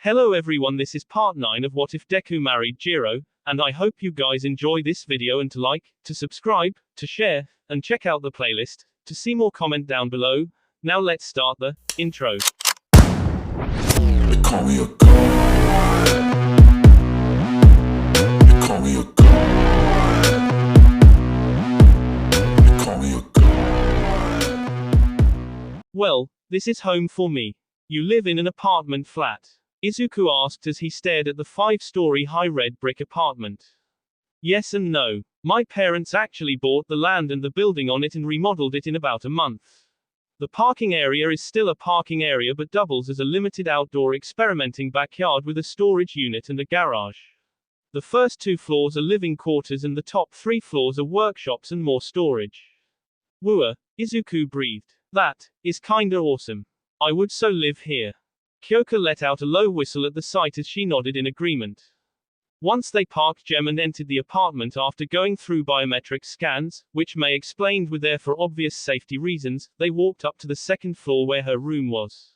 Hello everyone, this is part 9 of What If Deku Married Jirou, and I hope you guys enjoy this video and to like, to subscribe, to share, and check out the playlist, to see more comment down below. Now let's start the intro. They call me a god. They call me a god. They call me a god. Well, this is home for me. You live in an apartment flat? Izuku asked as he stared at the 5-story high red brick apartment. Yes and no. My parents actually bought the land and the building on it and remodeled it in about a month. The parking area is still a parking area but doubles as a limited outdoor experimenting backyard with a storage unit and a garage. The first 2 floors are living quarters and the top 3 floors are workshops and more storage. Wooa, Izuku breathed. That is kinda awesome. I would so live here. Kyoka let out a low whistle at the sight as she nodded in agreement. Once they parked Gem and entered the apartment after going through biometric scans, which May explained were there for obvious safety reasons, they walked up to the 2nd floor where her room was.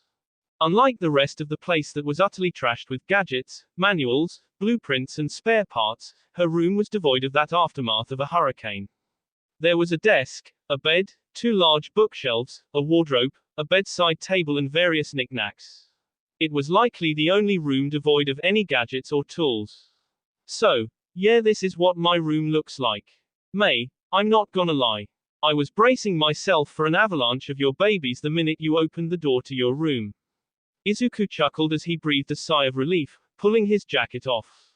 Unlike the rest of the place that was utterly trashed with gadgets, manuals, blueprints and spare parts, her room was devoid of that aftermath of a hurricane. There was a desk, a bed, 2 large bookshelves, a wardrobe, a bedside table and various knickknacks. It was likely the only room devoid of any gadgets or tools. So, yeah, this is what my room looks like. May, I'm not gonna lie. I was bracing myself for an avalanche of your babies the minute you opened the door to your room. Izuku chuckled as he breathed a sigh of relief, pulling his jacket off.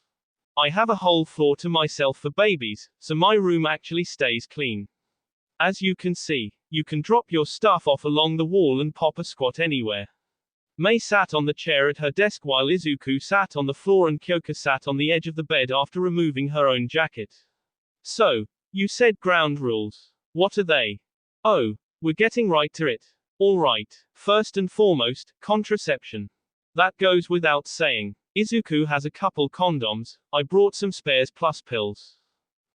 I have a whole floor to myself for babies, so my room actually stays clean. As you can see, you can drop your stuff off along the wall and pop a squat anywhere. May sat on the chair at her desk while Izuku sat on the floor and Kyoka sat on the edge of the bed after removing her own jacket. So, you said ground rules. What are they? Oh, we're getting right to it. Alright, first and foremost, contraception. That goes without saying. Izuku has a couple condoms, I brought some spares plus pills.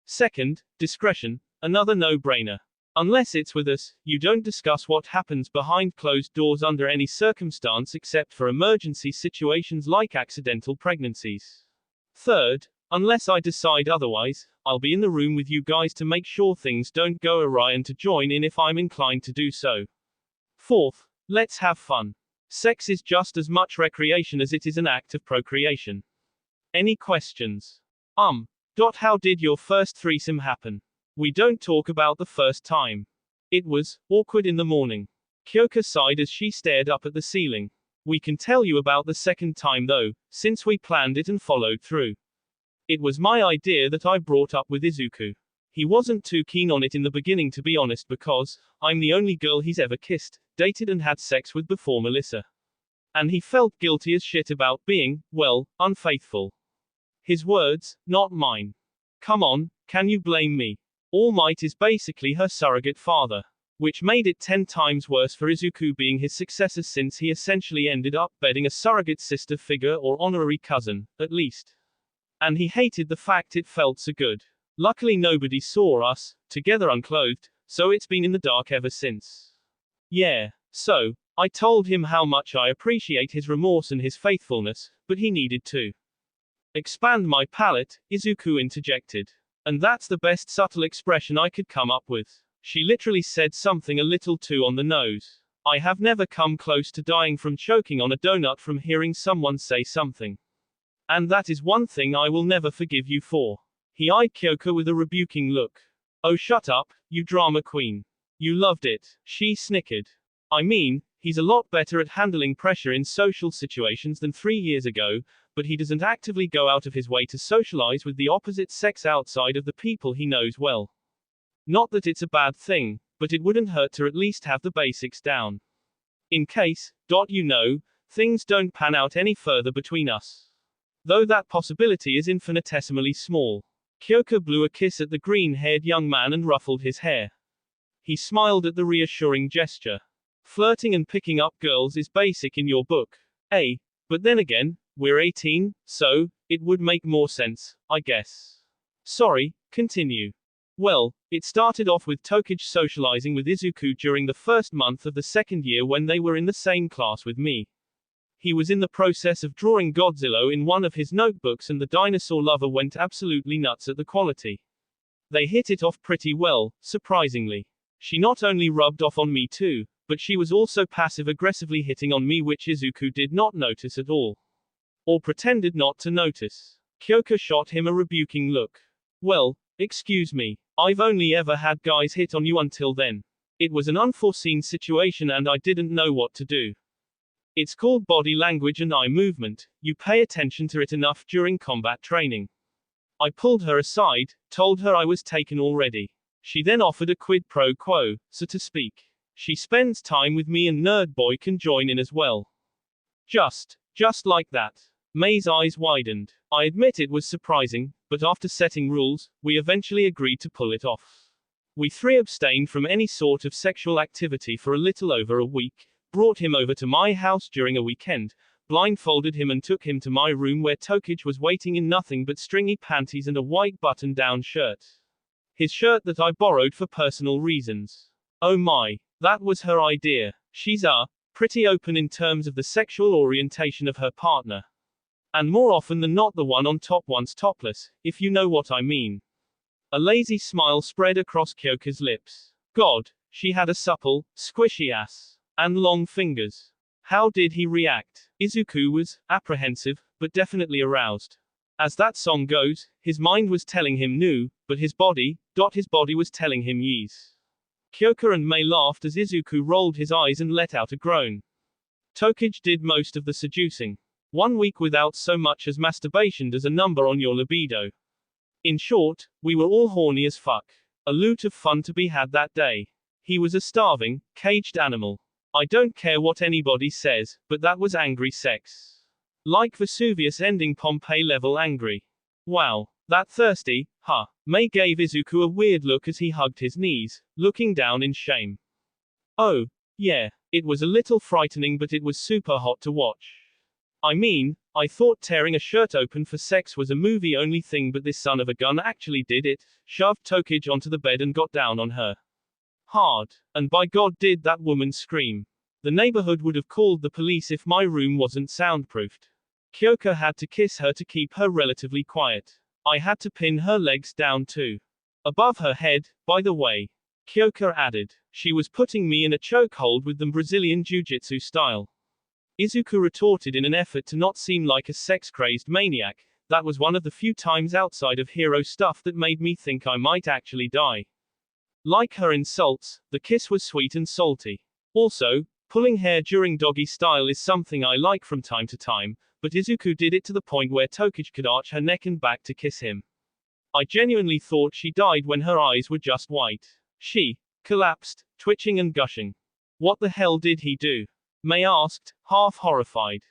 Second, discretion, another no-brainer. Unless it's with us, you don't discuss what happens behind closed doors under any circumstance except for emergency situations like accidental pregnancies. Third, unless I decide otherwise, I'll be in the room with you guys to make sure things don't go awry and to join in if I'm inclined to do so. Fourth, let's have fun. Sex is just as much recreation as it is an act of procreation. Any questions? How did your first threesome happen? We don't talk about the first time. It was awkward in the morning. Kyoka sighed as she stared up at the ceiling. We can tell you about the second time though, since we planned it and followed through. It was my idea that I brought up with Izuku. He wasn't too keen on it in the beginning to be honest because, I'm the only girl he's ever kissed, dated and had sex with before Melissa. And he felt guilty as shit about being, well, unfaithful. His words, not mine. Come on, can you blame me? All Might is basically her surrogate father. Which made it 10 times worse for Izuku being his successor since he essentially ended up bedding a surrogate sister figure or honorary cousin, at least. And he hated the fact it felt so good. Luckily nobody saw us, together unclothed, so it's been in the dark ever since. Yeah. So, I told him how much I appreciate his remorse and his faithfulness, but he needed to expand my palate, Izuku interjected. And that's the best subtle expression I could come up with. She literally said something a little too on the nose. I have never come close to dying from choking on a donut from hearing someone say something. And that is one thing I will never forgive you for. He eyed Kyoka with a rebuking look. Oh shut up, you drama queen. You loved it, she snickered. I mean, he's a lot better at handling pressure in social situations than 3 years ago, but he doesn't actively go out of his way to socialize with the opposite sex outside of the people he knows well. Not that it's a bad thing, but it wouldn't hurt to at least have the basics down. In case, things don't pan out any further between us. Though that possibility is infinitesimally small. Kyoka blew a kiss at the green-haired young man and ruffled his hair. He smiled at the reassuring gesture. Flirting and picking up girls is basic in your book. But then again, we're 18, so, it would make more sense, I guess. Sorry, continue. Well, it started off with Tokage socializing with Izuku during the first month of the 2nd year when they were in the same class with me. He was in the process of drawing Godzilla in one of his notebooks and the dinosaur lover went absolutely nuts at the quality. They hit it off pretty well, surprisingly. She not only rubbed off on me too, but she was also passive-aggressively hitting on me, which Izuku did not notice at all. Or pretended not to notice. Kyoka shot him a rebuking look. Well, excuse me. I've only ever had guys hit on you until then. It was an unforeseen situation and I didn't know what to do. It's called body language and eye movement. You pay attention to it enough during combat training. I pulled her aside, told her I was taken already. She then offered a quid pro quo, so to speak. She spends time with me and Nerd Boy can join in as well. Just like that. May's eyes widened. I admit it was surprising, but after setting rules, we eventually agreed to pull it off. We three abstained from any sort of sexual activity for a little over a week, brought him over to my house during a weekend, blindfolded him and took him to my room where Tokage was waiting in nothing but stringy panties and a white button-down shirt. His shirt that I borrowed for personal reasons. Oh my, that was her idea. She's pretty open in terms of the sexual orientation of her partner. And more often than not the one on top one's topless, if you know what I mean. A lazy smile spread across Kyoka's lips. God, she had a supple, squishy ass. And long fingers. How did he react? Izuku was apprehensive, but definitely aroused. As that song goes, his mind was telling him no, but his body was telling him yes. Kyoka and May laughed as Izuku rolled his eyes and let out a groan. Tokage did most of the seducing. 1 week without so much as masturbation does a number on your libido. In short, we were all horny as fuck. A loot of fun to be had that day. He was a starving, caged animal. I don't care what anybody says, but that was angry sex. Like Vesuvius ending Pompeii level angry. Wow, that thirsty, huh? May gave Izuku a weird look as he hugged his knees, looking down in shame. Oh, yeah, it was a little frightening but it was super hot to watch. I mean, I thought tearing a shirt open for sex was a movie-only thing but this son of a gun actually did it, shoved Tokage onto the bed and got down on her. Hard. And by God did that woman scream. The neighborhood would have called the police if my room wasn't soundproofed. Kyoka had to kiss her to keep her relatively quiet. I had to pin her legs down too. Above her head, by the way. Kyoka added. She was putting me in a chokehold with them Brazilian jiu-jitsu style. Izuku retorted in an effort to not seem like a sex-crazed maniac. That was one of the few times outside of hero stuff that made me think I might actually die. Like her insults, the kiss was sweet and salty. Also, pulling hair during doggy style is something I like from time to time, but Izuku did it to the point where Tokage could arch her neck and back to kiss him. I genuinely thought she died when her eyes were just white. She collapsed, twitching and gushing. What the hell did he do? May asked, half horrified.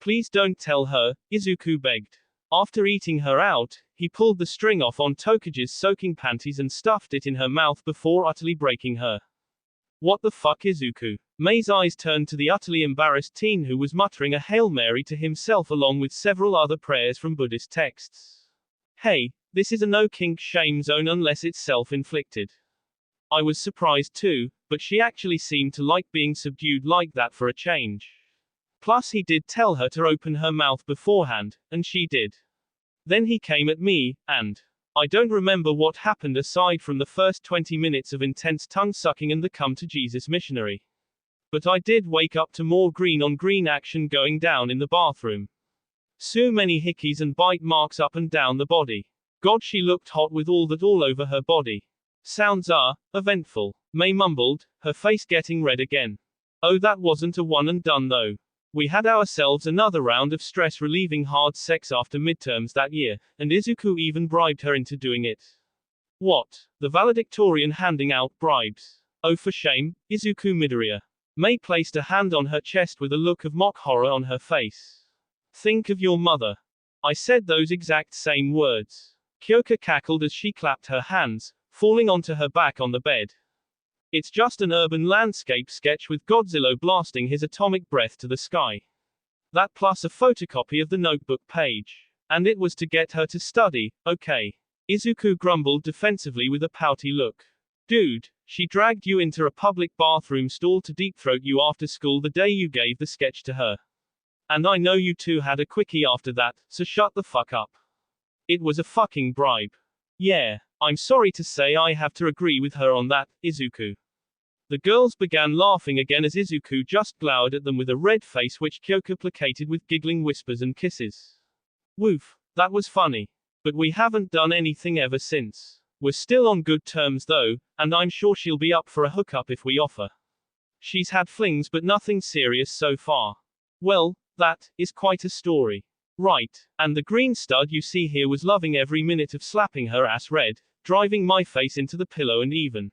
Please don't tell her, Izuku begged. After eating her out, he pulled the string off on Tokage's soaking panties and stuffed it in her mouth before utterly breaking her. What the fuck, Izuku? May's eyes turned to the utterly embarrassed teen who was muttering a Hail Mary to himself along with several other prayers from Buddhist texts. Hey, this is a no kink shame zone unless it's self-inflicted. I was surprised too, but she actually seemed to like being subdued like that for a change. Plus he did tell her to open her mouth beforehand, and she did. Then he came at me, and I don't remember what happened aside from the first 20 minutes of intense tongue-sucking and the come to Jesus missionary. But I did wake up to more green-on-green action going down in the bathroom. So many hickeys and bite marks up and down the body. God, she looked hot with all that all over her body. Sounds eventful. May mumbled, her face getting red again. Oh, that wasn't a one and done though. We had ourselves another round of stress-relieving hard sex after midterms that year, and Izuku even bribed her into doing it. What? The valedictorian handing out bribes. Oh, for shame, Izuku Midoriya. May placed a hand on her chest with a look of mock horror on her face. Think of your mother. I said those exact same words. Kyoka cackled as she clapped her hands, falling onto her back on the bed. It's just an urban landscape sketch with Godzilla blasting his atomic breath to the sky. That plus a photocopy of the notebook page. And it was to get her to study, okay. Izuku grumbled defensively with a pouty look. Dude, she dragged you into a public bathroom stall to deep throat you after school the day you gave the sketch to her. And I know you two had a quickie after that, so shut the fuck up. It was a fucking bribe. Yeah, I'm sorry to say I have to agree with her on that, Izuku. The girls began laughing again as Izuku just glowered at them with a red face which Kyoka placated with giggling whispers and kisses. Woof, that was funny. But we haven't done anything ever since. We're still on good terms though, and I'm sure she'll be up for a hookup if we offer. She's had flings but nothing serious so far. Well, that is quite a story. Right, and the green stud you see here was loving every minute of slapping her ass red, driving my face into the pillow and even.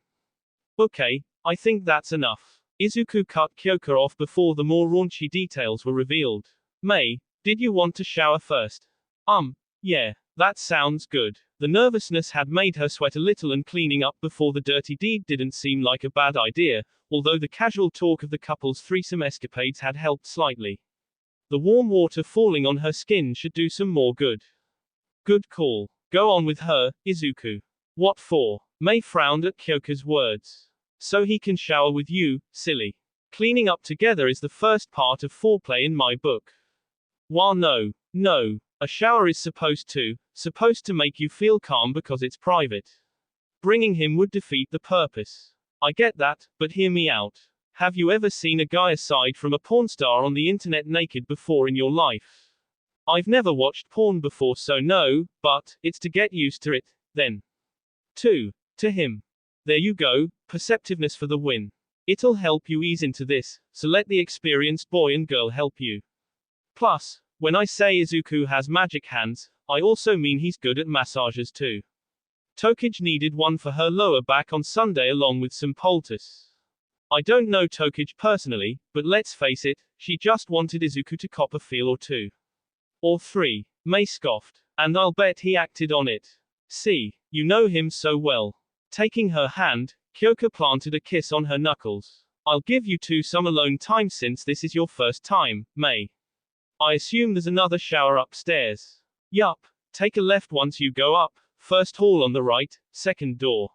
Okay, I think that's enough. Izuku cut Kyoka off before the more raunchy details were revealed. May, did you want to shower first? Yeah, that sounds good. The nervousness had made her sweat a little and cleaning up before the dirty deed didn't seem like a bad idea, although the casual talk of the couple's threesome escapades had helped slightly. The warm water falling on her skin should do some more good. Good call. Go on with her, Izuku. What for? May frowned at Kyoka's words. So he can shower with you, silly. Cleaning up together is the first part of foreplay in my book. Wah no. A shower is supposed to make you feel calm because it's private. Bringing him would defeat the purpose. I get that, but hear me out. Have you ever seen a guy aside from a porn star on the internet naked before in your life? I've never watched porn before so no, but, it's to get used to it, then. 2. To him. There you go, perceptiveness for the win. It'll help you ease into this, so let the experienced boy and girl help you. Plus, when I say Izuku has magic hands, I also mean he's good at massages too. Tokage needed one for her lower back on Sunday along with some poultice. I don't know Tokage personally, but let's face it, she just wanted Izuku to cop a feel or two. Or 3. May scoffed. And I'll bet he acted on it. See, you know him so well. Taking her hand, Kyoka planted a kiss on her knuckles. I'll give you two some alone time since this is your first time, May. I assume there's another shower upstairs. Yup. Take a left once you go up, first hall on the right, second door.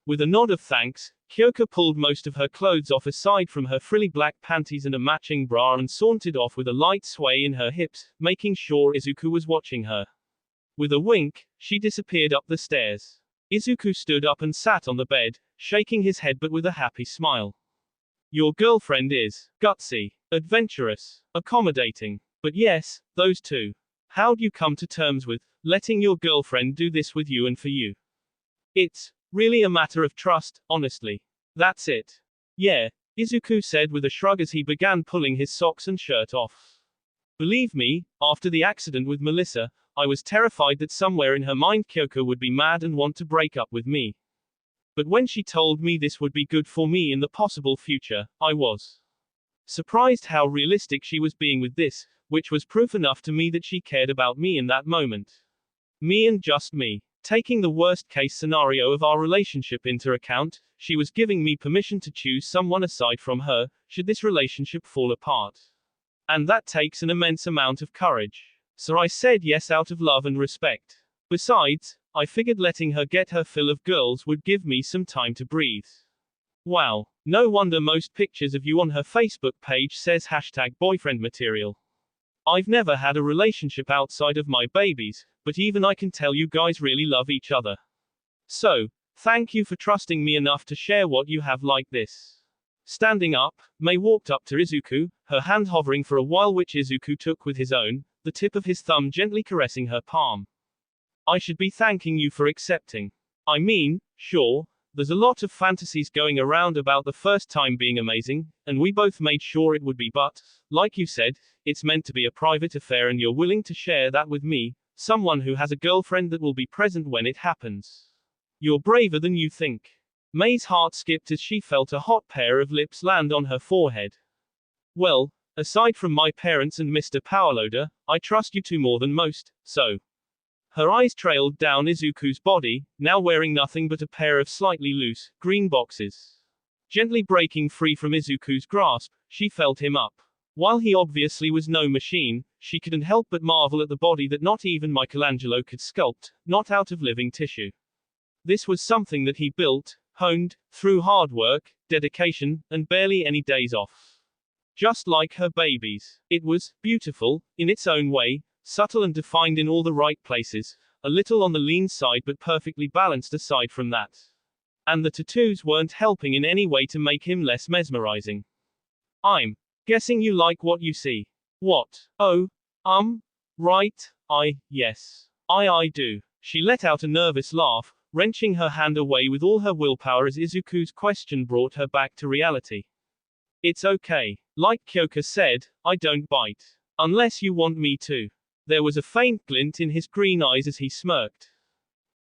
With a nod of thanks, Kyoka pulled most of her clothes off aside from her frilly black panties and a matching bra and sauntered off with a light sway in her hips, making sure Izuku was watching her. With a wink, she disappeared up the stairs. Izuku stood up and sat on the bed, shaking his head but with a happy smile. Your girlfriend is gutsy, adventurous, accommodating. But yes, those two. How'd you come to terms with letting your girlfriend do this with you and for you? It's really a matter of trust, honestly. That's it. Yeah, Izuku said with a shrug as he began pulling his socks and shirt off. Believe me, after the accident with Melissa, I was terrified that somewhere in her mind Kyoka would be mad and want to break up with me. But when she told me this would be good for me in the possible future, I was surprised how realistic she was being with this, which was proof enough to me that she cared about me in that moment. Me and just me. Taking the worst case scenario of our relationship into account, she was giving me permission to choose someone aside from her, should this relationship fall apart. And that takes an immense amount of courage. So I said yes out of love and respect. Besides, I figured letting her get her fill of girls would give me some time to breathe. Wow, no wonder most pictures of you on her Facebook page says #boyfriend material. I've never had a relationship outside of my babies, but even I can tell you guys really love each other. So, thank you for trusting me enough to share what you have like this. Standing up, May walked up to Izuku, her hand hovering for a while which Izuku took with his own, the tip of his thumb gently caressing her palm. I should be thanking you for accepting. I mean, sure, there's a lot of fantasies going around about the first time being amazing, and we both made sure it would be, but, like you said, it's meant to be a private affair and you're willing to share that with me, someone who has a girlfriend that will be present when it happens. You're braver than you think. May's heart skipped as she felt a hot pair of lips land on her forehead. Well, aside from my parents and Mr. Powerloader, I trust you two more than most, so. Her eyes trailed down Izuku's body, now wearing nothing but a pair of slightly loose, green boxes. Gently breaking free from Izuku's grasp, she felt him up. While he obviously was no machine, she couldn't help but marvel at the body that not even Michelangelo could sculpt, not out of living tissue. This was something that he built, honed, through hard work, dedication, and barely any days off. Just like her babies. It was beautiful, in its own way, subtle and defined in all the right places, a little on the lean side but perfectly balanced aside from that. And the tattoos weren't helping in any way to make him less mesmerizing. I'm guessing you like what you see. What? Oh, right, yes. I do. She let out a nervous laugh, wrenching her hand away with all her willpower as Izuku's question brought her back to reality. It's okay. Like Kyoka said, I don't bite. Unless you want me to. There was a faint glint in his green eyes as he smirked.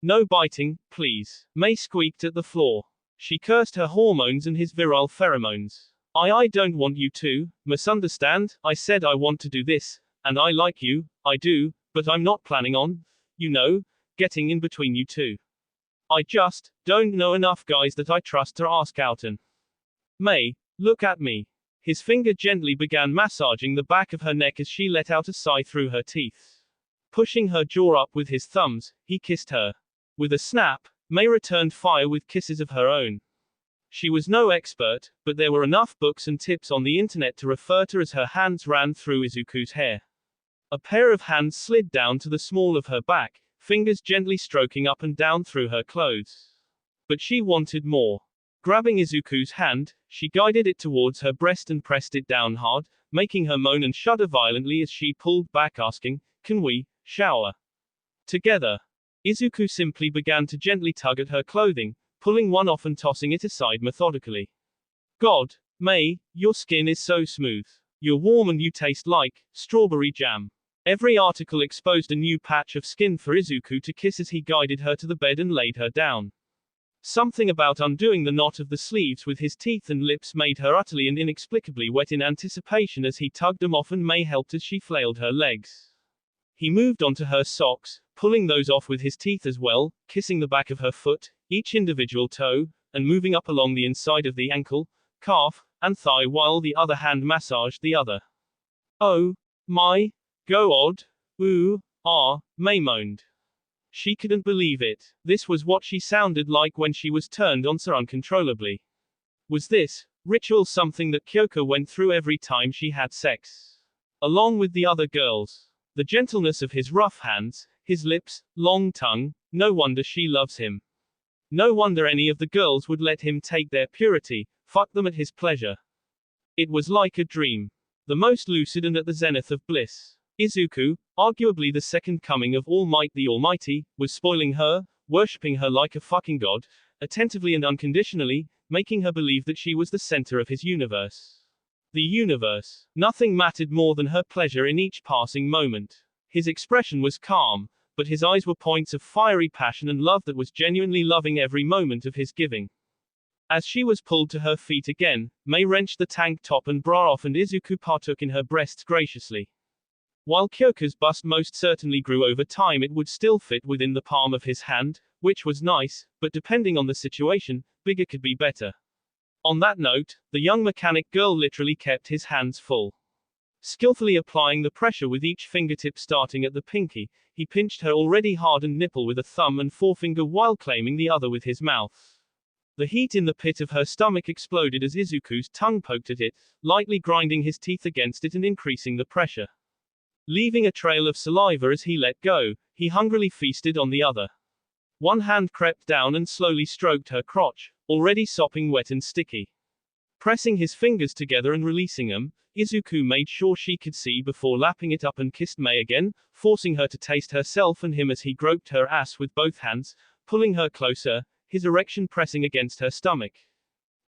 No biting, please. May squeaked at the floor. She cursed her hormones and his virile pheromones. I don't want you to, misunderstand, I said I want to do this, and I like you, I do, but I'm not planning on, getting in between you two. I just don't know enough guys that I trust to ask out and. May, look at me. His finger gently began massaging the back of her neck as she let out a sigh through her teeth. Pushing her jaw up with his thumbs, he kissed her. With a snap, May returned fire with kisses of her own. She was no expert, but there were enough books and tips on the internet to refer to as her hands ran through Izuku's hair. A pair of hands slid down to the small of her back, fingers gently stroking up and down through her clothes. But she wanted more. Grabbing Izuku's hand, she guided it towards her breast and pressed it down hard, making her moan and shudder violently as she pulled back asking, "Can we shower together?" Izuku simply began to gently tug at her clothing, pulling one off and tossing it aside methodically. God, May, your skin is so smooth. You're warm and you taste like strawberry jam. Every article exposed a new patch of skin for Izuku to kiss as he guided her to the bed and laid her down. Something about undoing the knot of the sleeves with his teeth and lips made her utterly and inexplicably wet in anticipation as he tugged them off, and May helped as she flailed her legs. He moved onto her socks, pulling those off with his teeth as well, kissing the back of her foot, each individual toe, and moving up along the inside of the ankle, calf, and thigh while the other hand massaged the other. Oh, my God, May moaned. She couldn't believe it. This was what she sounded like when she was turned on so uncontrollably. Was this ritual something that Kyoka went through every time she had sex? Along with the other girls. The gentleness of his rough hands, his lips, long tongue, no wonder she loves him. No wonder any of the girls would let him take their purity, fuck them at his pleasure. It was like a dream. The most lucid and at the zenith of bliss. Izuku, arguably the second coming of All Might the Almighty, was spoiling her, worshipping her like a fucking god, attentively and unconditionally, making her believe that she was the center of his universe. The universe. Nothing mattered more than her pleasure in each passing moment. His expression was calm, but his eyes were points of fiery passion and love that was genuinely loving every moment of his giving. As she was pulled to her feet again, May wrenched the tank top and bra off and Izuku partook in her breasts graciously. While Kyoka's bust most certainly grew over time, it would still fit within the palm of his hand, which was nice, but depending on the situation, bigger could be better. On that note, the young mechanic girl literally kept his hands full. Skillfully applying the pressure with each fingertip starting at the pinky, he pinched her already hardened nipple with a thumb and forefinger while claiming the other with his mouth. The heat in the pit of her stomach exploded as Izuku's tongue poked at it, lightly grinding his teeth against it and increasing the pressure. Leaving a trail of saliva as he let go, he hungrily feasted on the other. One hand crept down and slowly stroked her crotch, already sopping wet and sticky. Pressing his fingers together and releasing them, Izuku made sure she could see before lapping it up and kissed May again, forcing her to taste herself and him as he groped her ass with both hands, pulling her closer, his erection pressing against her stomach.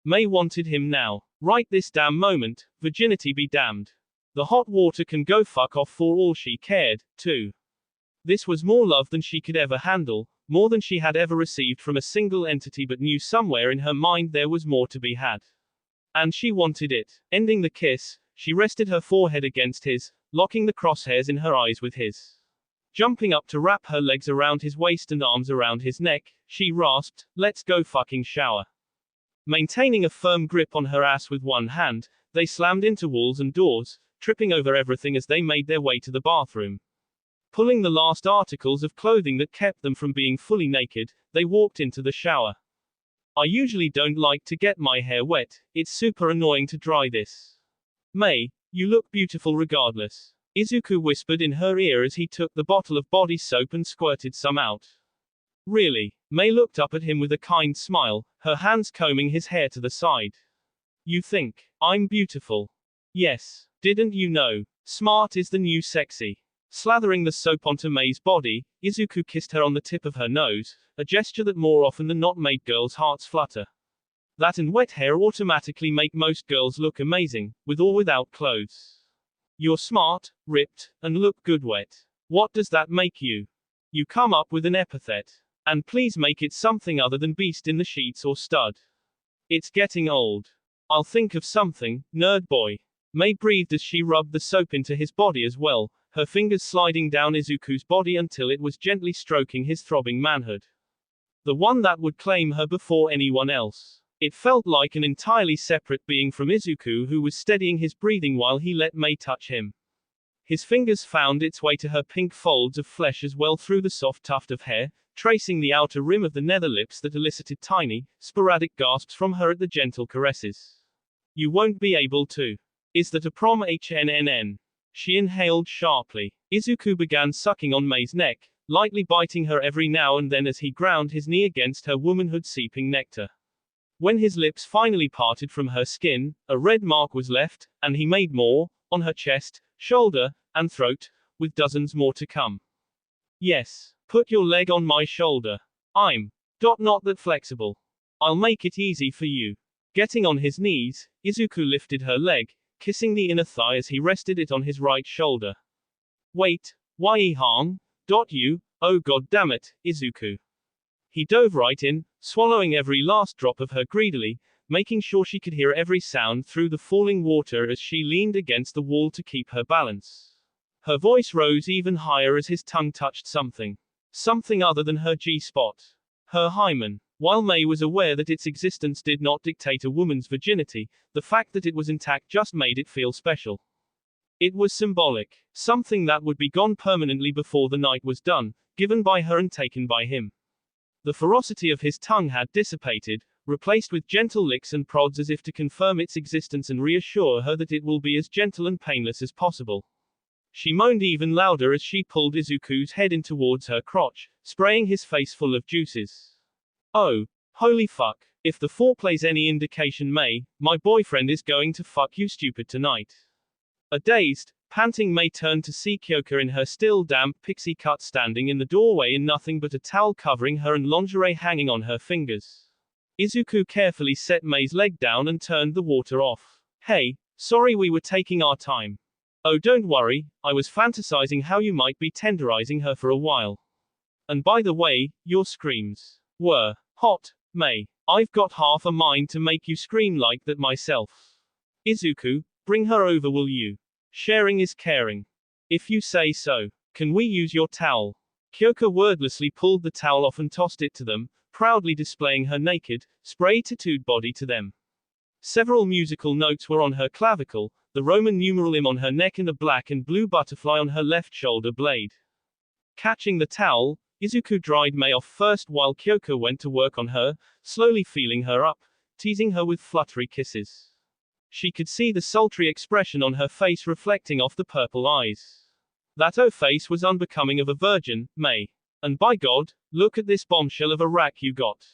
May wanted him now. Right this damn moment, virginity be damned. The hot water can go fuck off for all she cared, too. This was more love than she could ever handle, more than she had ever received from a single entity, but knew somewhere in her mind there was more to be had. And she wanted it. Ending the kiss, she rested her forehead against his, locking the crosshairs in her eyes with his. Jumping up to wrap her legs around his waist and arms around his neck, she rasped, "Let's go fucking shower." Maintaining a firm grip on her ass with one hand, they slammed into walls and doors, tripping over everything as they made their way to the bathroom. Pulling the last articles of clothing that kept them from being fully naked, they walked into the shower. "I usually don't like to get my hair wet, it's super annoying to dry this." Mei, you look beautiful regardless, Izuku whispered in her ear as he took the bottle of body soap and squirted some out. Really? Mei looked up at him with a kind smile, her hands combing his hair to the side. You think I'm beautiful? Yes. Didn't you know? Smart is the new sexy. Slathering the soap onto Mei's body, Izuku kissed her on the tip of her nose, a gesture that more often than not made girls' hearts flutter. That and wet hair automatically make most girls look amazing, with or without clothes. You're smart, ripped, and look good wet. What does that make you? You come up with an epithet. And please make it something other than beast in the sheets or stud. It's getting old. I'll think of something, nerd boy. Mei breathed as she rubbed the soap into his body as well, her fingers sliding down Izuku's body until it was gently stroking his throbbing manhood. The one that would claim her before anyone else. It felt like an entirely separate being from Izuku, who was steadying his breathing while he let Mei touch him. His fingers found its way to her pink folds of flesh as well through the soft tuft of hair, tracing the outer rim of the nether lips that elicited tiny, sporadic gasps from her at the gentle caresses. You won't be able to. Is that a prom HNNN? She inhaled sharply. Izuku began sucking on Mei's neck, lightly biting her every now and then as he ground his knee against her womanhood-seeping nectar. When his lips finally parted from her skin, a red mark was left, and he made more, on her chest, shoulder, and throat, with dozens more to come. Yes. Put your leg on my shoulder. I'm not that flexible. I'll make it easy for you. Getting on his knees, Izuku lifted her leg, kissing the inner thigh as he rested it on his right shoulder. Wait, Hang? You? Oh god damn it, Izuku. He dove right in, swallowing every last drop of her greedily, making sure she could hear every sound through the falling water as she leaned against the wall to keep her balance. Her voice rose even higher as his tongue touched something. Something other than her G-spot. Her hymen. While Mei was aware that its existence did not dictate a woman's virginity, the fact that it was intact just made it feel special. It was symbolic. Something that would be gone permanently before the night was done, given by her and taken by him. The ferocity of his tongue had dissipated, replaced with gentle licks and prods as if to confirm its existence and reassure her that it will be as gentle and painless as possible. She moaned even louder as she pulled Izuku's head in towards her crotch, spraying his face full of juices. Oh, holy fuck. If the foreplay's any indication, Mei, my boyfriend is going to fuck you stupid tonight. A dazed, panting Mei turned to see Kyoka in her still damp pixie cut standing in the doorway in nothing but a towel covering her and lingerie hanging on her fingers. Izuku carefully set Mei's leg down and turned the water off. Hey, sorry we were taking our time. Oh don't worry, I was fantasizing how you might be tenderizing her for a while. And by the way, your screams were hot, Mei. I've got half a mind to make you scream like that myself. Izuku, bring her over will you? Sharing is caring. If you say so. Can we use your towel? Kyoka wordlessly pulled the towel off and tossed it to them, proudly displaying her naked, spray-tattooed body to them. Several musical notes were on her clavicle, the Roman numeral M on her neck and a black and blue butterfly on her left shoulder blade. Catching the towel, Izuku dried Mei off first while Kyoka went to work on her, slowly feeling her up, teasing her with fluttery kisses. She could see the sultry expression on her face reflecting off the purple eyes. That face was unbecoming of a virgin, Mei. And by God, look at this bombshell of a rack you got.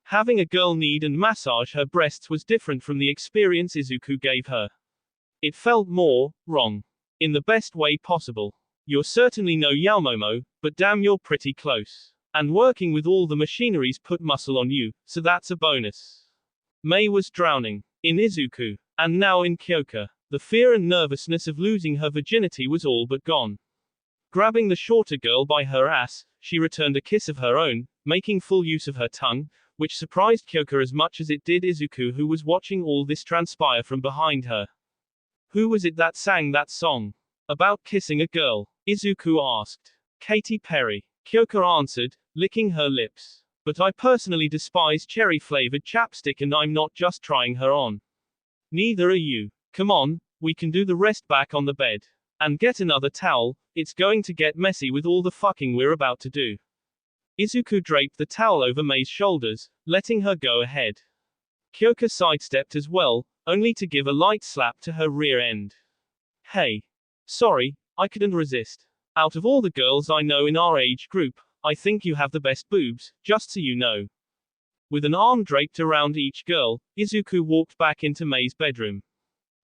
Having a girl knead and massage her breasts was different from the experience Izuku gave her. It felt more wrong. In the best way possible. You're certainly no Yaomomo, but damn you're pretty close. And working with all the machineries put muscle on you, so that's a bonus. Mei was drowning. In Izuku. And now in Kyoka. The fear and nervousness of losing her virginity was all but gone. Grabbing the shorter girl by her ass, she returned a kiss of her own, making full use of her tongue, which surprised Kyoka as much as it did Izuku, who was watching all this transpire from behind her. Who was it that sang that song? About kissing a girl? Izuku asked. Katy Perry. Kyoka answered, licking her lips. But I personally despise cherry-flavored chapstick and I'm not just trying her on. Neither are you. Come on, we can do the rest back on the bed. And get another towel, it's going to get messy with all the fucking we're about to do. Izuku draped the towel over Mei's shoulders, letting her go ahead. Kyoka sidestepped as well, only to give a light slap to her rear end. Hey. Sorry, I couldn't resist. Out of all the girls I know in our age group, I think you have the best boobs, just so you know. With an arm draped around each girl, Izuku walked back into Mei's bedroom.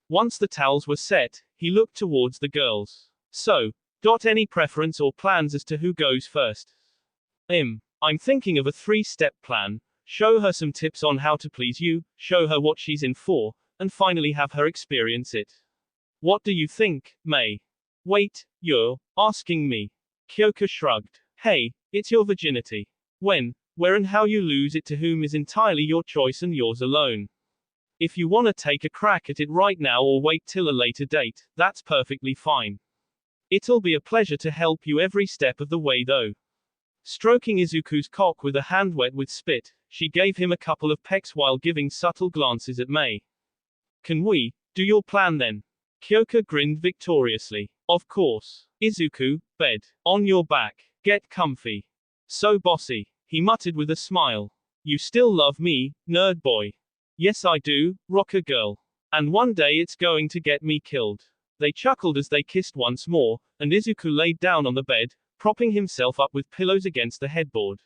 Once the towels were set, he looked towards the girls. So, got any preference or plans as to who goes first? I'm thinking of a 3-step plan. Show her some tips on how to please you, show her what she's in for, and finally have her experience it. What do you think, Mei? Wait, you're asking me? Kyoka shrugged. Hey, it's your virginity. When, where and how you lose it to whom is entirely your choice and yours alone. If you wanna take a crack at it right now or wait till a later date, that's perfectly fine. It'll be a pleasure to help you every step of the way though. Stroking Izuku's cock with a hand wet with spit, she gave him a couple of pecks while giving subtle glances at Mei. Can we do your plan then? Kyoka grinned victoriously. Of course. Izuku, bed. On your back. Get comfy. So bossy. He muttered with a smile. You still love me, nerd boy. Yes I do, rocker girl. And one day it's going to get me killed. They chuckled as they kissed once more, and Izuku laid down on the bed, propping himself up with pillows against the headboard.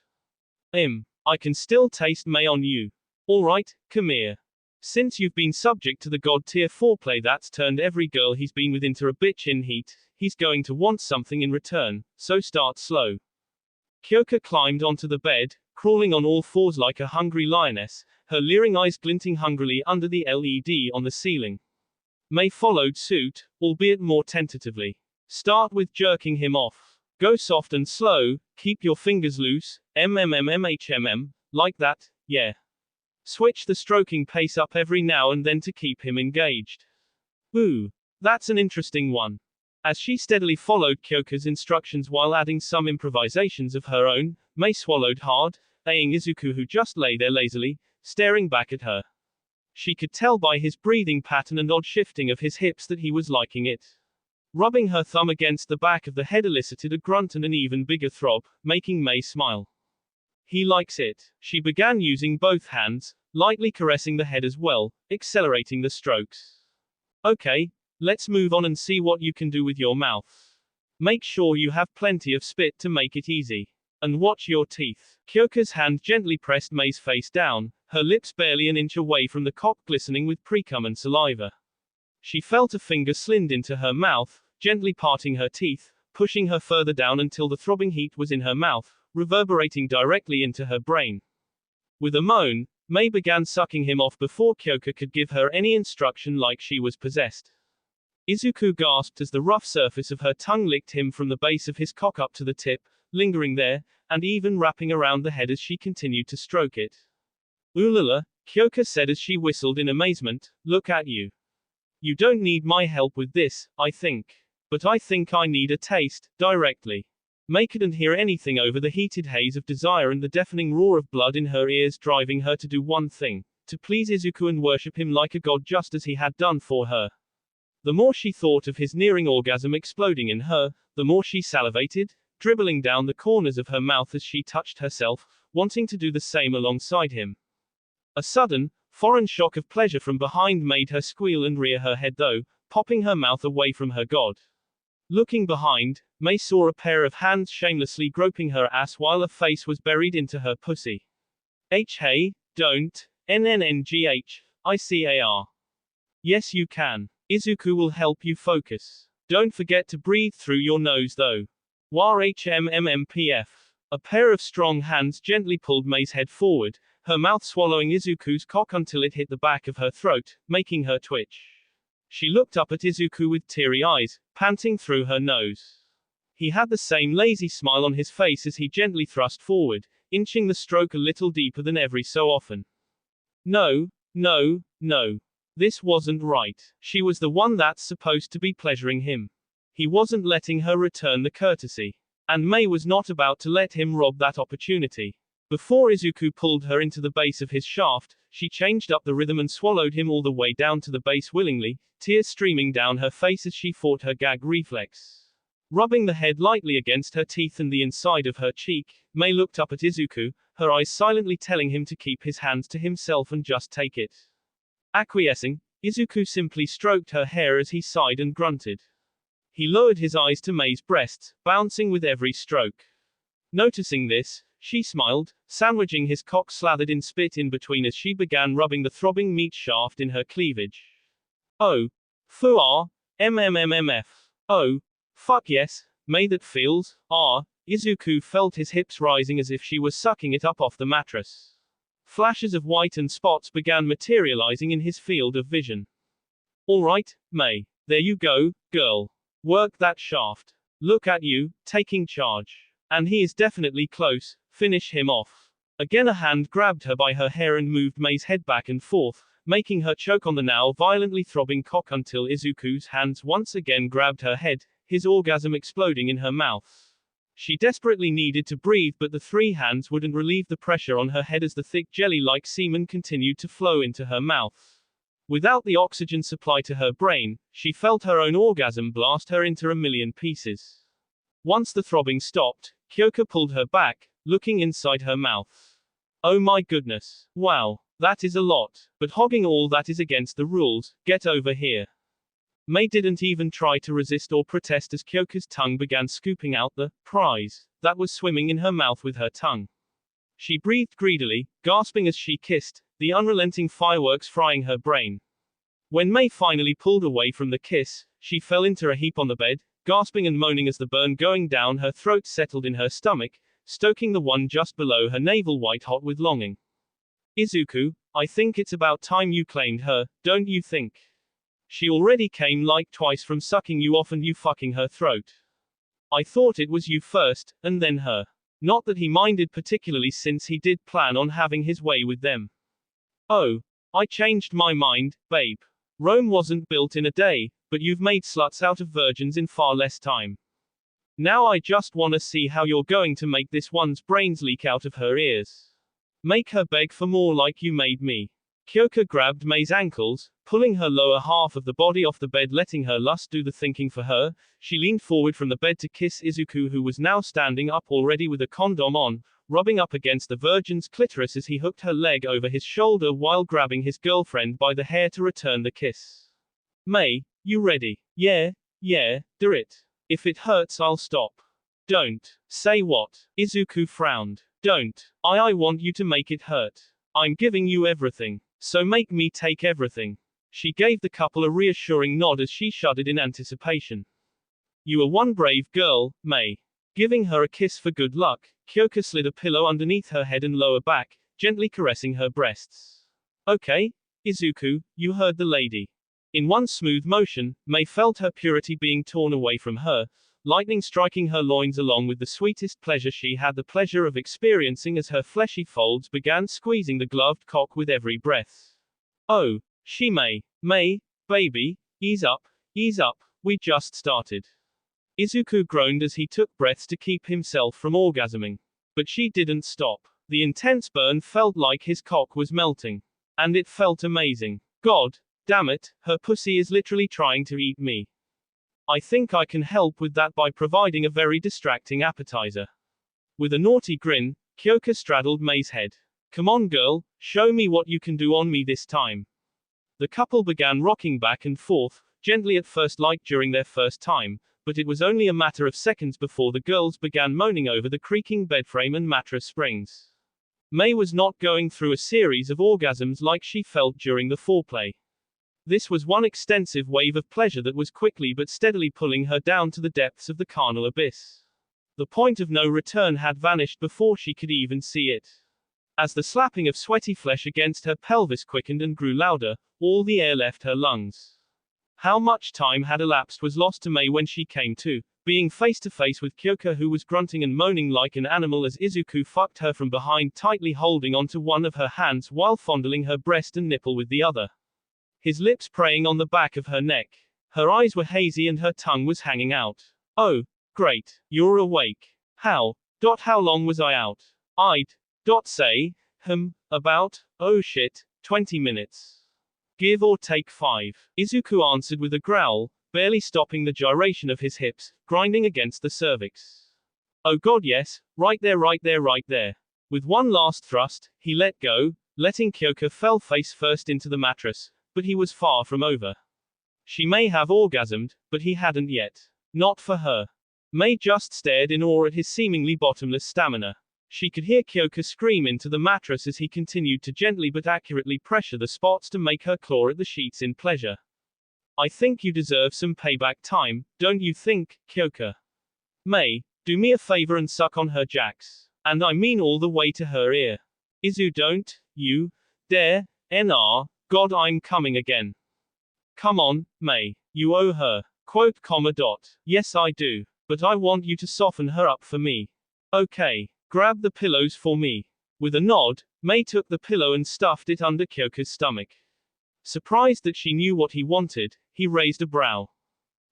I can still taste Mei on you. Alright, come here. Since you've been subject to the god-tier foreplay that's turned every girl he's been with into a bitch in heat, he's going to want something in return, so start slow. Kyoka climbed onto the bed, crawling on all fours like a hungry lioness, her leering eyes glinting hungrily under the LED on the ceiling. Mei followed suit, albeit more tentatively. Start with jerking him off. Go soft and slow, keep your fingers loose, like that, yeah. Switch the stroking pace up every now and then to keep him engaged. Ooh, that's an interesting one. As she steadily followed Kyoka's instructions while adding some improvisations of her own, Mei swallowed hard, eyeing Izuku who just lay there lazily, staring back at her. She could tell by his breathing pattern and odd shifting of his hips that he was liking it. Rubbing her thumb against the back of the head elicited a grunt and an even bigger throb, making Mei smile. He likes it. She began using both hands, lightly caressing the head as well, accelerating the strokes. Okay, let's move on and see what you can do with your mouth. Make sure you have plenty of spit to make it easy. And watch your teeth. Kyoka's hand gently pressed Mei's face down, her lips barely an inch away from the cock glistening with precum and saliva. She felt a finger slid into her mouth, gently parting her teeth, pushing her further down until the throbbing heat was in her mouth, reverberating directly into her brain. With a moan, Mei began sucking him off before Kyoka could give her any instruction like she was possessed. Izuku gasped as the rough surface of her tongue licked him from the base of his cock up to the tip, lingering there, and even wrapping around the head as she continued to stroke it. Oolala, Kyoka said as she whistled in amazement, look at you. You don't need my help with this, I think. But I think I need a taste, directly. Mei couldn't hear anything over the heated haze of desire and the deafening roar of blood in her ears driving her to do one thing, to please Izuku and worship him like a god just as he had done for her. The more she thought of his nearing orgasm exploding in her, the more she salivated, dribbling down the corners of her mouth as she touched herself, wanting to do the same alongside him. A sudden, foreign shock of pleasure from behind made her squeal and rear her head though, popping her mouth away from her god. Looking behind, Mei saw a pair of hands shamelessly groping her ass while a face was buried into her pussy. Hey, don't, NNNGH, Yes you can. Izuku will help you focus. Don't forget to breathe through your nose though. WARHMMMPF. A pair of strong hands gently pulled Mei's head forward, her mouth swallowing Izuku's cock until it hit the back of her throat, making her twitch. She looked up at Izuku with teary eyes, panting through her nose. He had the same lazy smile on his face as he gently thrust forward, inching the stroke a little deeper than every so often. No. This wasn't right. She was the one that's supposed to be pleasuring him. He wasn't letting her return the courtesy. And Mei was not about to let him rob that opportunity. Before Izuku pulled her into the base of his shaft, she changed up the rhythm and swallowed him all the way down to the base willingly, tears streaming down her face as she fought her gag reflex. Rubbing the head lightly against her teeth and the inside of her cheek, Mei looked up at Izuku, her eyes silently telling him to keep his hands to himself and just take it. Acquiescing, Izuku simply stroked her hair as he sighed and grunted. He lowered his eyes to Mei's breasts, bouncing with every stroke. Noticing this, she smiled, sandwiching his cock slathered in spit in between as she began rubbing the throbbing meat shaft in her cleavage. Oh. Fu-ah. MMMMF. Oh. Fuck yes. Mei that feels. Ah. Izuku felt his hips rising as if she was sucking it up off the mattress. Flashes of white and spots began materializing in his field of vision. Alright, Mei. There you go, girl. Work that shaft. Look at you, taking charge. And he is definitely close, finish him off. Again a hand grabbed her by her hair and moved Mei's head back and forth, making her choke on the now violently throbbing cock until Izuku's hands once again grabbed her head, his orgasm exploding in her mouth. She desperately needed to breathe, but the three hands wouldn't relieve the pressure on her head as the thick jelly-like semen continued to flow into her mouth. Without the oxygen supply to her brain, she felt her own orgasm blast her into a million pieces. Once the throbbing stopped, Kyoka pulled her back, looking inside her mouth. Oh my goodness. Wow. That is a lot. But hogging all that is against the rules, get over here. Mei didn't even try to resist or protest as Kyoka's tongue began scooping out the prize that was swimming in her mouth with her tongue. She breathed greedily, gasping as she kissed, the unrelenting fireworks frying her brain. When Mei finally pulled away from the kiss, she fell into a heap on the bed, gasping and moaning as the burn going down her throat settled in her stomach, stoking the one just below her navel white hot with longing. Izuku, I think it's about time you claimed her, don't you think? She already came like twice from sucking you off and you fucking her throat. I thought it was you first, and then her. Not that he minded particularly since he did plan on having his way with them. Oh. I changed my mind, babe. Rome wasn't built in a day, but you've made sluts out of virgins in far less time. Now I just wanna see how you're going to make this one's brains leak out of her ears. Make her beg for more like you made me. Kyoka grabbed Mei's ankles, pulling her lower half of the body off the bed, letting her lust do the thinking for her. She leaned forward from the bed to kiss Izuku, who was now standing up already with a condom on, rubbing up against the virgin's clitoris as he hooked her leg over his shoulder while grabbing his girlfriend by the hair to return the kiss. Mei, you ready? Yeah, do it. If it hurts I'll stop. Don't. Say what? Izuku frowned. Don't. I want you to make it hurt. I'm giving you everything. So make me take everything. She gave the couple a reassuring nod as she shuddered in anticipation. You are one brave girl, Mei. Giving her a kiss for good luck, Kyoka slid a pillow underneath her head and lower back, gently caressing her breasts. Okay, Izuku, you heard the lady. In one smooth motion, Mei felt her purity being torn away from her, lightning striking her loins along with the sweetest pleasure she had the pleasure of experiencing as her fleshy folds began squeezing the gloved cock with every breath. Oh, she Mei, baby, ease up, we just started. Izuku groaned as he took breaths to keep himself from orgasming. But she didn't stop. The intense burn felt like his cock was melting. And it felt amazing. God damn it, her pussy is literally trying to eat me. I think I can help with that by providing a very distracting appetizer. With a naughty grin, Kyoka straddled Mei's head. Come on girl, show me what you can do on me this time. The couple began rocking back and forth, gently at first like during their first time, but it was only a matter of seconds before the girls began moaning over the creaking bedframe and mattress springs. Mei was not going through a series of orgasms like she felt during the foreplay. This was one extensive wave of pleasure that was quickly but steadily pulling her down to the depths of the carnal abyss. The point of no return had vanished before she could even see it. As the slapping of sweaty flesh against her pelvis quickened and grew louder, all the air left her lungs. How much time had elapsed was lost to Mei when she came to, being face to face with Kyoka, who was grunting and moaning like an animal as Izuku fucked her from behind, tightly holding onto one of her hands while fondling her breast and nipple with the other. His lips preying on the back of her neck. Her eyes were hazy and her tongue was hanging out. Oh, great. You're awake. How long was I out? I'd say, about, oh shit, 20 minutes. Give or take 5. Izuku answered with a growl, barely stopping the gyration of his hips, grinding against the cervix. Oh god yes, right there. With one last thrust, he let go, letting Kyoka fell face first into the mattress, but he was far from over. She may have orgasmed, but he hadn't yet. Not for her. Mei just stared in awe at his seemingly bottomless stamina. She could hear Kyoka scream into the mattress as he continued to gently but accurately pressure the spots to make her claw at the sheets in pleasure. I think you deserve some payback time, don't you think, Kyoka? Mei, do me a favor and suck on her jacks. And I mean all the way to her ear. Izu, don't you dare, God, I'm coming again. Come on, Mei, you owe her. Quote, comma, dot. Yes, I do. But I want you to soften her up for me. Okay. Grab the pillows for me. With a nod, Mei took the pillow and stuffed it under Kyoka's stomach. Surprised that she knew what he wanted, he raised a brow.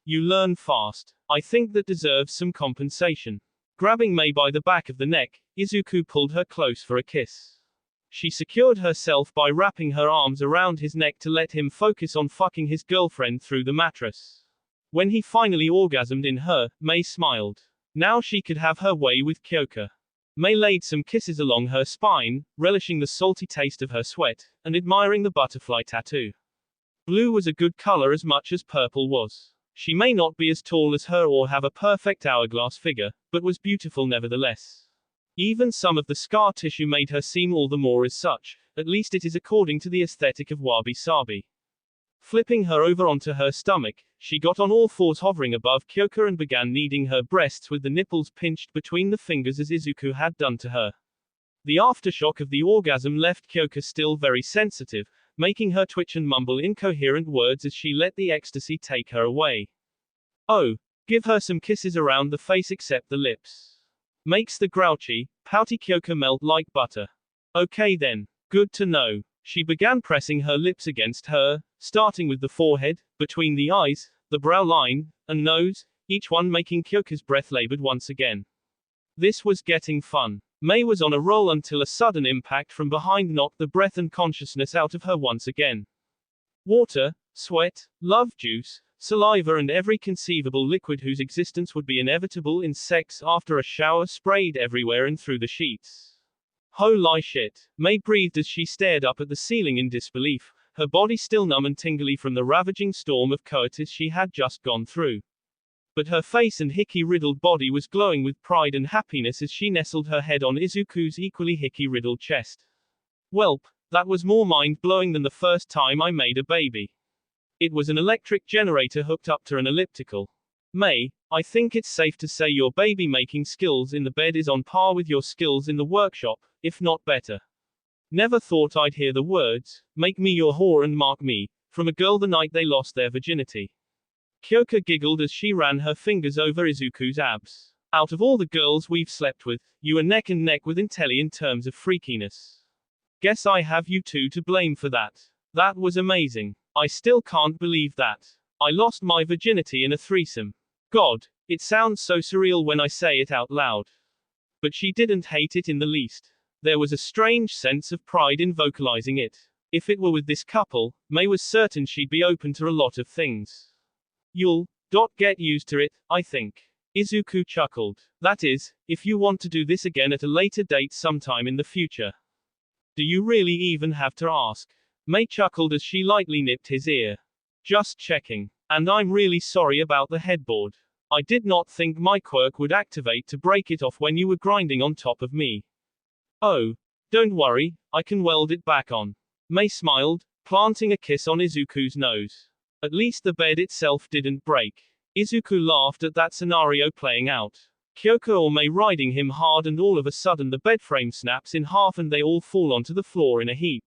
You learn fast. I think that deserves some compensation. Grabbing Mei by the back of the neck, Izuku pulled her close for a kiss. She secured herself by wrapping her arms around his neck to let him focus on fucking his girlfriend through the mattress. When he finally orgasmed in her, Mei smiled. Now she could have her way with Kyoka. Mei laid some kisses along her spine, relishing the salty taste of her sweat, and admiring the butterfly tattoo. Blue was a good color as much as purple was. She may not be as tall as her or have a perfect hourglass figure, but was beautiful nevertheless. Even some of the scar tissue made her seem all the more as such, at least it is according to the aesthetic of wabi-sabi. Flipping her over onto her stomach, she got on all fours hovering above Kyoka and began kneading her breasts with the nipples pinched between the fingers as Izuku had done to her. The aftershock of the orgasm left Kyoka still very sensitive, making her twitch and mumble incoherent words as she let the ecstasy take her away. Oh, give her some kisses around the face except the lips. Makes the grouchy, pouty Kyoka melt like butter. Okay then. Good to know. She began pressing her lips against her, starting with the forehead, between the eyes, the brow line, and nose, each one making Kyoka's breath labored once again. This was getting fun. Mei was on a roll until a sudden impact from behind knocked the breath and consciousness out of her once again. Water, sweat, love juice, saliva and every conceivable liquid whose existence would be inevitable in sex after a shower sprayed everywhere and through the sheets. Holy shit. Mei breathed as she stared up at the ceiling in disbelief, her body still numb and tingly from the ravaging storm of coitus she had just gone through. But her face and hickey-riddled body was glowing with pride and happiness as she nestled her head on Izuku's equally hickey-riddled chest. Welp, that was more mind-blowing than the first time I made a baby. It was an electric generator hooked up to an elliptical. Mei, I think it's safe to say your baby-making skills in the bed is on par with your skills in the workshop, if not better. Never thought I'd hear the words, make me your whore and mark me, from a girl the night they lost their virginity. Kyoka giggled as she ran her fingers over Izuku's abs. Out of all the girls we've slept with, you are neck and neck with Intelli in terms of freakiness. Guess I have you two to blame for that. That was amazing. I still can't believe that. I lost my virginity in a threesome. God, it sounds so surreal when I say it out loud. But she didn't hate it in the least. There was a strange sense of pride in vocalizing it. If it were with this couple, Mei was certain she'd be open to a lot of things. You'll get used to it, I think. Izuku chuckled. That is, if you want to do this again at a later date sometime in the future. Do you really even have to ask? Mei chuckled as she lightly nipped his ear. Just checking. And I'm really sorry about the headboard. I did not think my quirk would activate to break it off when you were grinding on top of me. Oh, don't worry, I can weld it back on. Mei smiled, planting a kiss on Izuku's nose. At least the bed itself didn't break. Izuku laughed at that scenario playing out. Kyoka or Mei riding him hard and all of a sudden the bed frame snaps in half and they all fall onto the floor in a heap.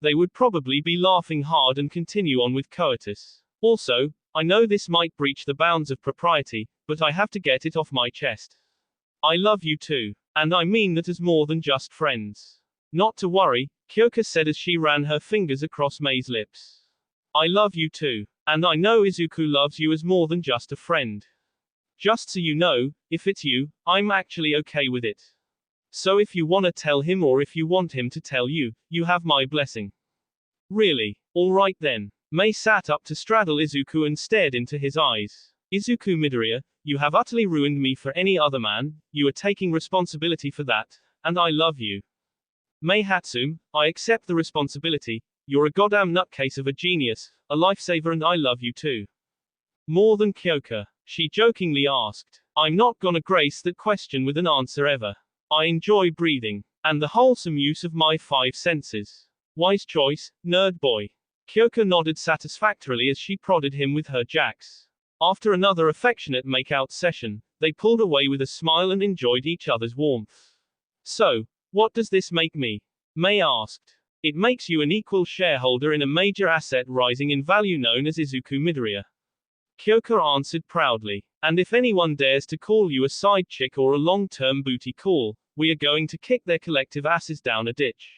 They would probably be laughing hard and continue on with coitus. Also, I know this might breach the bounds of propriety, but I have to get it off my chest. I love you too. And I mean that as more than just friends. Not to worry, Kyoka said as she ran her fingers across Mei's lips. I love you too. And I know Izuku loves you as more than just a friend. Just so you know, if it's you, I'm actually okay with it. So if you wanna tell him or if you want him to tell you, you have my blessing. Really? Alright then. Mei sat up to straddle Izuku and stared into his eyes. Izuku Midoriya, you have utterly ruined me for any other man, you are taking responsibility for that, and I love you. Mei Hatsum, I accept the responsibility, You're a goddamn nutcase of a genius, a lifesaver, and I love you too. More than Kyoka, she jokingly asked. I'm not gonna grace that question with an answer ever. I enjoy breathing, and the wholesome use of my 5 senses. Wise choice, nerd boy. Kyoka nodded satisfactorily as she prodded him with her jacks. After another affectionate make-out session, they pulled away with a smile and enjoyed each other's warmth. So, what does this make me? Mei asked. It makes you an equal shareholder in a major asset rising in value known as Izuku Midoriya. Kyoka answered proudly. And if anyone dares to call you a side chick or a long-term booty call, we are going to kick their collective asses down a ditch.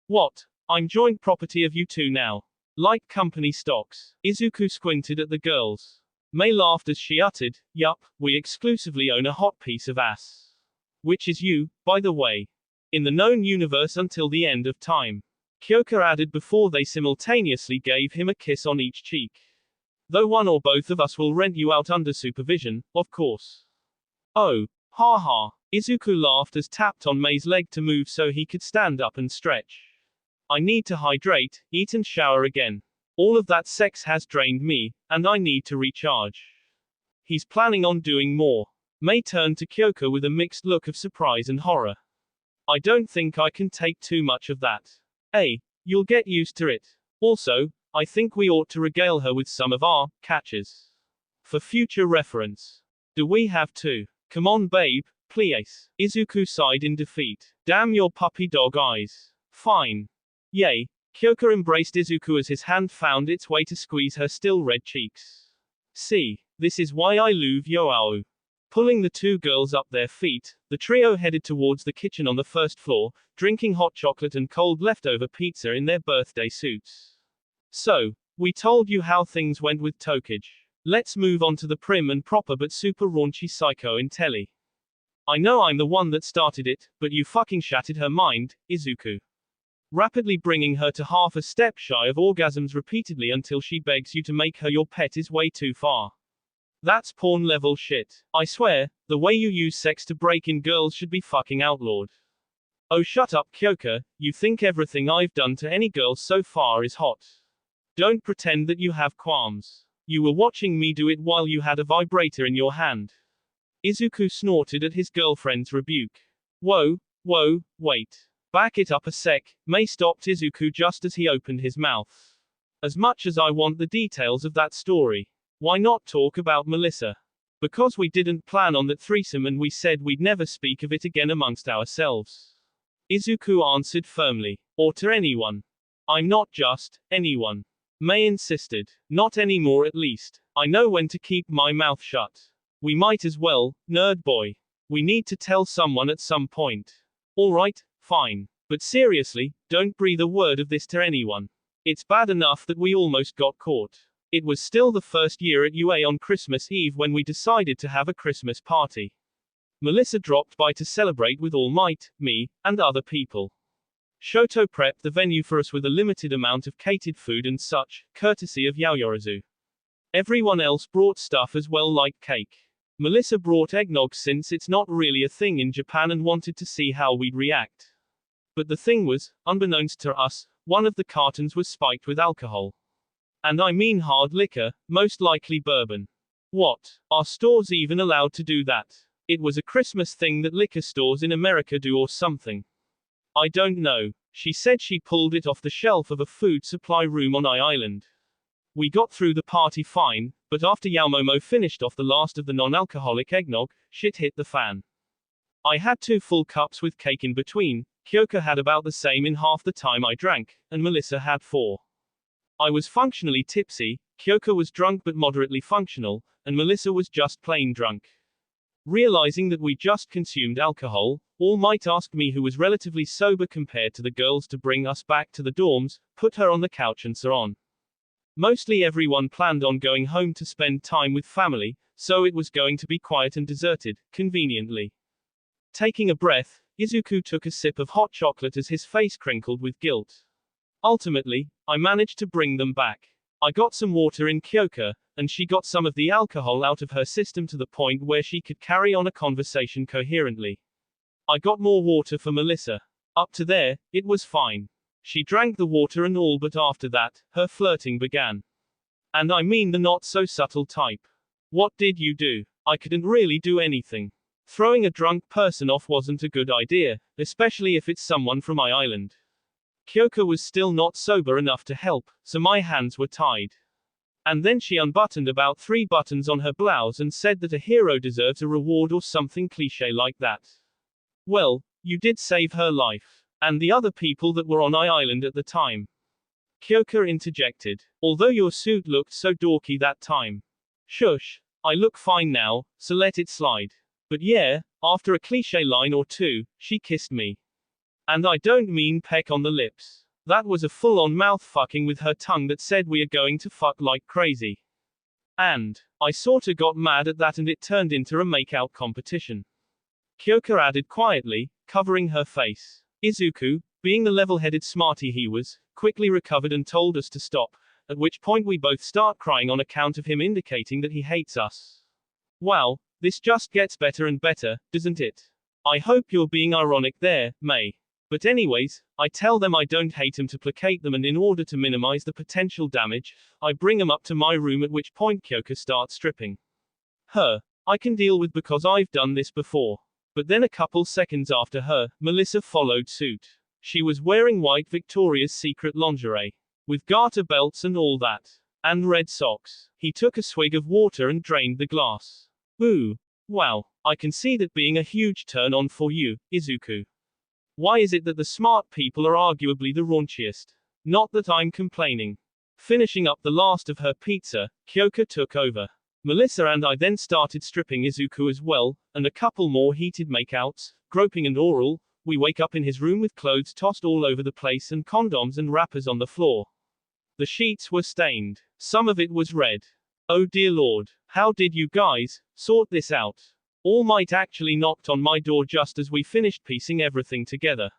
What? I'm joint property of you two now. Like company stocks. Izuku squinted at the girls. Mei laughed as she uttered, yup, we exclusively own a hot piece of ass. Which is you, by the way. In the known universe until the end of time. Kyoka added before they simultaneously gave him a kiss on each cheek. Though one or both of us will rent you out under supervision, of course. Oh, ha ha. Izuku laughed as tapped on Mei's leg to move so he could stand up and stretch. I need to hydrate, eat and shower again. All of that sex has drained me, and I need to recharge. He's planning on doing more. Mei turned to Kyoka with a mixed look of surprise and horror. I don't think I can take too much of that. Hey, you'll get used to it. Also, I think we ought to regale her with some of our catches. For future reference. Do we have to? Come on babe, please. Izuku sighed in defeat. Damn your puppy dog eyes. Fine. Yay. Kyoka embraced Izuku as his hand found its way to squeeze her still red cheeks. See, this is why I love Yoao. Pulling the two girls up their feet, the trio headed towards the kitchen on the first floor, drinking hot chocolate and cold leftover pizza in their birthday suits. So, we told you how things went with Tokage. Let's move on to the prim and proper but super raunchy psycho in Telly. I know I'm the one that started it, but you fucking shattered her mind, Izuku. Rapidly bringing her to half a step shy of orgasms repeatedly until she begs you to make her your pet is way too far. That's porn level shit. I swear, the way you use sex to break in girls should be fucking outlawed. Oh shut up Kyoka, you think everything I've done to any girl so far is hot. Don't pretend that you have qualms. You were watching me do it while you had a vibrator in your hand. Izuku snorted at his girlfriend's rebuke. Whoa, wait. Back it up a sec. Mei stopped Izuku just as he opened his mouth. As much as I want the details of that story. Why not talk about Melissa? Because we didn't plan on that threesome and we said we'd never speak of it again amongst ourselves. Izuku answered firmly. Or to anyone. I'm not just anyone. Mei insisted. Not anymore at least. I know when to keep my mouth shut. We might as well, nerd boy. We need to tell someone at some point. Alright, fine. But seriously, don't breathe a word of this to anyone. It's bad enough that we almost got caught. It was still the first year at UA on Christmas Eve when we decided to have a Christmas party. Melissa dropped by to celebrate with All Might, me, and other people. Shoto prepped the venue for us with a limited amount of catered food and such, courtesy of Yaoyorozu. Everyone else brought stuff as well like cake. Melissa brought eggnog since it's not really a thing in Japan and wanted to see how we'd react. But the thing was, unbeknownst to us, one of the cartons was spiked with alcohol. And I mean hard liquor, most likely bourbon. What? Are stores even allowed to do that? It was a Christmas thing that liquor stores in America do or something. I don't know. She said she pulled it off the shelf of a food supply room on Island. We got through the party fine, but after Yaomomo finished off the last of the non-alcoholic eggnog, shit hit the fan. I had 2 full cups with cake in between, Kyoka had about the same in half the time I drank, and Melissa had 4. I was functionally tipsy, Kyoka was drunk but moderately functional, and Melissa was just plain drunk. Realizing that we just consumed alcohol, All Might asked me, who was relatively sober compared to the girls, to bring us back to the dorms, put her on the couch and so on. Mostly everyone planned on going home to spend time with family, so it was going to be quiet and deserted, conveniently. Taking a breath, Izuku took a sip of hot chocolate as his face crinkled with guilt. Ultimately, I managed to bring them back. I got some water in Kyoka, and she got some of the alcohol out of her system to the point where she could carry on a conversation coherently. I got more water for Melissa. Up to there, it was fine. She drank the water and all, but after that, her flirting began. And I mean the not so subtle type. What did you do? I couldn't really do anything. Throwing a drunk person off wasn't a good idea, especially if it's someone from my island. Kyoko was still not sober enough to help, so my hands were tied. And then she unbuttoned about 3 buttons on her blouse and said that a hero deserves a reward or something cliché like that. Well, you did save her life. And the other people that were on island at the time. Kyoko interjected. Although your suit looked so dorky that time. Shush. I look fine now, so let it slide. But yeah, after a cliché line or two, she kissed me. And I don't mean peck on the lips. That was a full-on mouth fucking with her tongue that said we are going to fuck like crazy. And I sorta got mad at that and it turned into a make-out competition. Kyoko added quietly, covering her face. Izuku, being the level-headed smarty he was, quickly recovered and told us to stop, at which point we both start crying on account of him indicating that he hates us. Wow, this just gets better and better, doesn't it? I hope you're being ironic there, May. But anyways, I tell them I don't hate him to placate them, and in order to minimize the potential damage, I bring him up to my room, at which point Kyoko starts stripping. Her, I can deal with because I've done this before. But then a couple seconds after her, Melissa followed suit. She was wearing white Victoria's Secret lingerie. With garter belts and all that. And red socks. He took a swig of water and drained the glass. Ooh. Wow. I can see that being a huge turn on for you, Izuku. Why is it that the smart people are arguably the raunchiest? Not that I'm complaining. Finishing up the last of her pizza, Kyoko took over. Melissa and I then started stripping Izuku as well, and a couple more heated makeouts, groping and oral. We wake up in his room with clothes tossed all over the place and condoms and wrappers on the floor. The sheets were stained. Some of it was red. Oh dear lord. How did you guys sort this out? All Might actually knocked on my door just as we finished piecing everything together.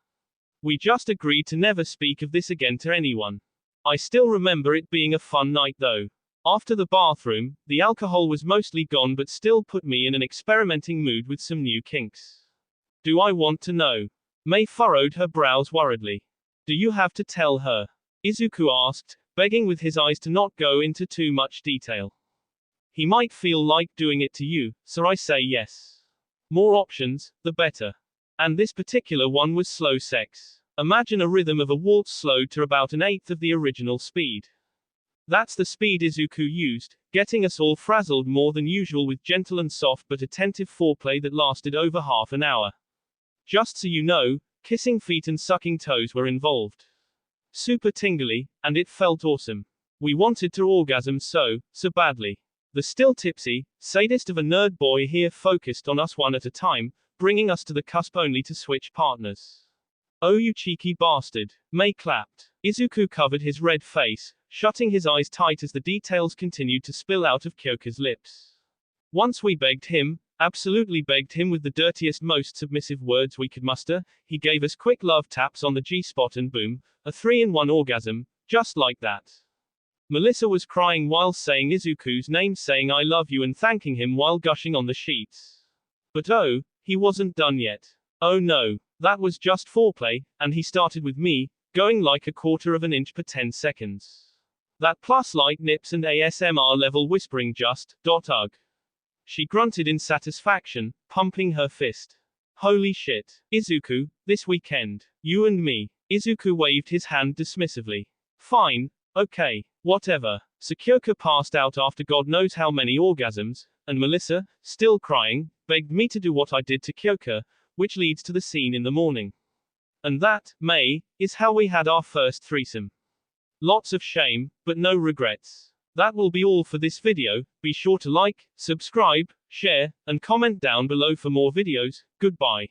We just agreed to never speak of this again to anyone. I still remember it being a fun night though. After the bathroom, the alcohol was mostly gone but still put me in an experimenting mood with some new kinks. Do I want to know? May furrowed her brows worriedly. Do you have to tell her? Izuku asked, begging with his eyes to not go into too much detail. He might feel like doing it to you, so I say yes. More options, the better. And this particular one was slow sex. Imagine a rhythm of a waltz slowed to about 1/8 of the original speed. That's the speed Izuku used, getting us all frazzled more than usual with gentle and soft but attentive foreplay that lasted over half an hour. Just so you know, kissing feet and sucking toes were involved. Super tingly, and it felt awesome. We wanted to orgasm so badly. The still tipsy, sadist of a nerd boy here focused on us one at a time, bringing us to the cusp only to switch partners. Oh you cheeky bastard, May clapped. Izuku covered his red face, shutting his eyes tight as the details continued to spill out of Kyoko's lips. Once we begged him, absolutely begged him with the dirtiest most submissive words we could muster, he gave us quick love taps on the G-spot and boom, a 3-in-1 orgasm, just like that. Melissa was crying while saying Izuku's name, saying I love you and thanking him while gushing on the sheets. But oh, he wasn't done yet. Oh no, that was just foreplay, and he started with me, going like 1/4 of an inch per 10 seconds. That plus light nips and ASMR level whispering just, ugh. She grunted in satisfaction, pumping her fist. Holy shit. Izuku, this weekend. You and me. Izuku waved his hand dismissively. Fine. Okay. Whatever. So Kyoko passed out after God knows how many orgasms, and Melissa, still crying, begged me to do what I did to Kyoko, which leads to the scene in the morning. And that, May, is how we had our first threesome. Lots of shame, but no regrets. That will be all for this video. Be sure to like, subscribe, share, and comment down below for more videos. Goodbye.